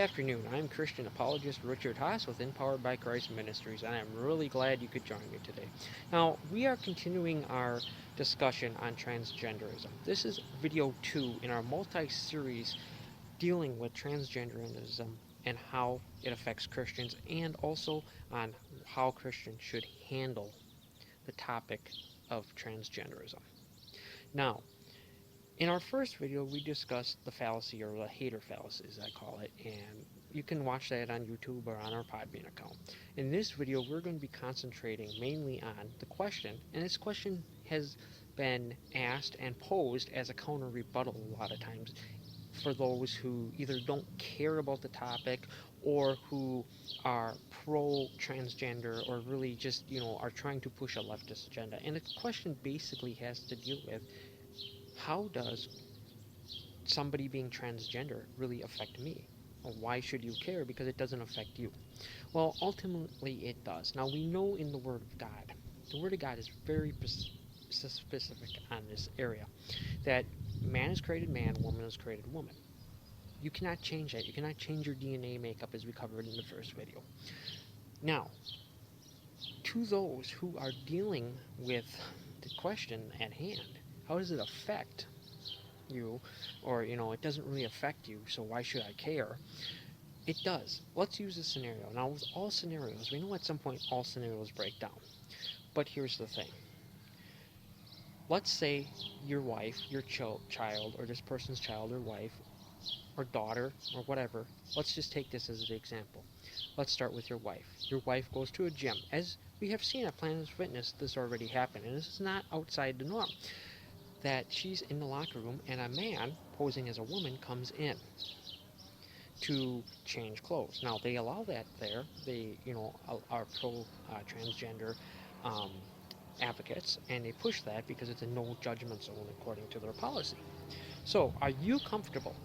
afternoon. I'm Christian Apologist Richard Haas with Empowered by Christ Ministries, and I'm really glad you could join me today. Now, we are continuing our discussion on transgenderism. This is video 2 in our multi-series dealing with transgenderism and how it affects Christians, and also on how Christians should handle the topic of transgenderism. Now, in our first video, we discussed the fallacy, or the hater fallacy, as I call it, and you can watch that on YouTube or on our Podbean account. In this video, we're going to be concentrating mainly on the question, and this question has been asked and posed as a counter rebuttal a lot of times for those who either don't care about the topic or who are pro transgender, or really just, are trying to push a leftist agenda. And the question basically has to deal with, how does somebody being transgender really affect me? Well, why should you care? Because it doesn't affect you. Well, ultimately it does. Now, we know in the Word of God, the Word of God is very specific on this area, that man is created man, woman is created woman. You cannot change that. You cannot change your DNA makeup, as we covered in the first video. Now, to those who are dealing with the question at hand, how does it affect you? Or, it doesn't really affect you, so why should I care? It does. Let's use a scenario. Now, with all scenarios, we know at some point all scenarios break down. But here's the thing. Let's say your wife, your child, or this person's child or wife, or daughter, or whatever. Let's just take this as an example. Let's start with your wife. Your wife goes to a gym. As we have seen at Planet Fitness, this already happened, and this is not outside the norm. That she's in the locker room and a man posing as a woman comes in to change clothes. Now, they allow that there. They, are pro transgender advocates, and they push that because it's a no judgment zone according to their policy. So, are you comfortable?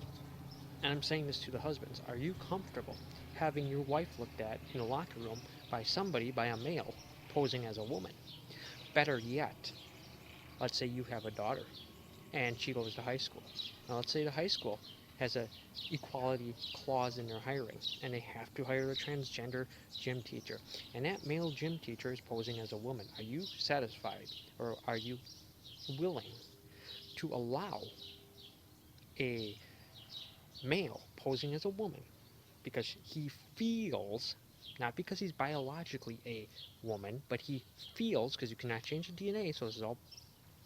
And I'm saying this to the husbands. Are you comfortable having your wife looked at in a locker room by somebody, by a male, posing as a woman? Better yet, let's say you have a daughter and she goes to high school. Now, let's say the high school has a equality clause in their hiring, and they have to hire a transgender gym teacher, and that male gym teacher is posing as a woman. Are you satisfied, or are you willing to allow a male posing as a woman because he feels, not because he's biologically a woman, but he feels, because you cannot change the DNA, so this is all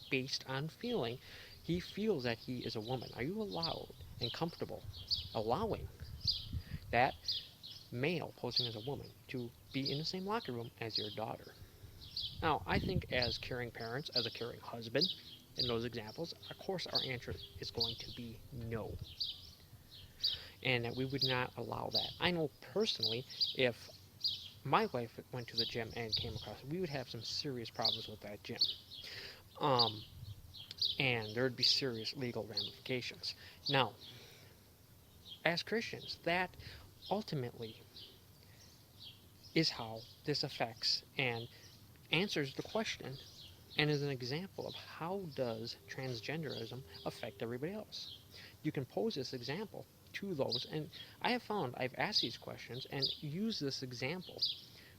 based on feeling, he feels that he is a woman? Are you allowed and comfortable allowing that male posing as a woman to be in the same locker room as your daughter? Now, I think as caring parents, as a caring husband, in those examples, of course our answer is going to be no. And that we would not allow that. I know personally, if my wife went to the gym and came across it, we would have some serious problems with that gym. And there would be serious legal ramifications. Now, as Christians, that ultimately is how this affects and answers the question, and is an example of how does transgenderism affect everybody else. You can pose this example to those, and I have found I've asked these questions and used this example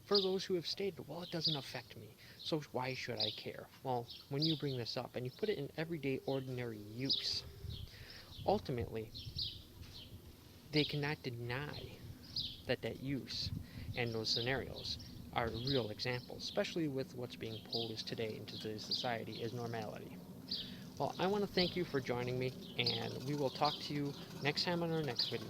for those who have stated, well, it doesn't affect me, so why should I care? Well, when you bring this up and you put it in everyday ordinary use, ultimately they cannot deny that use and those scenarios are real examples, especially with what's being posed today into today's society as normality. Well, I want to thank you for joining me, and we will talk to you next time on our next video.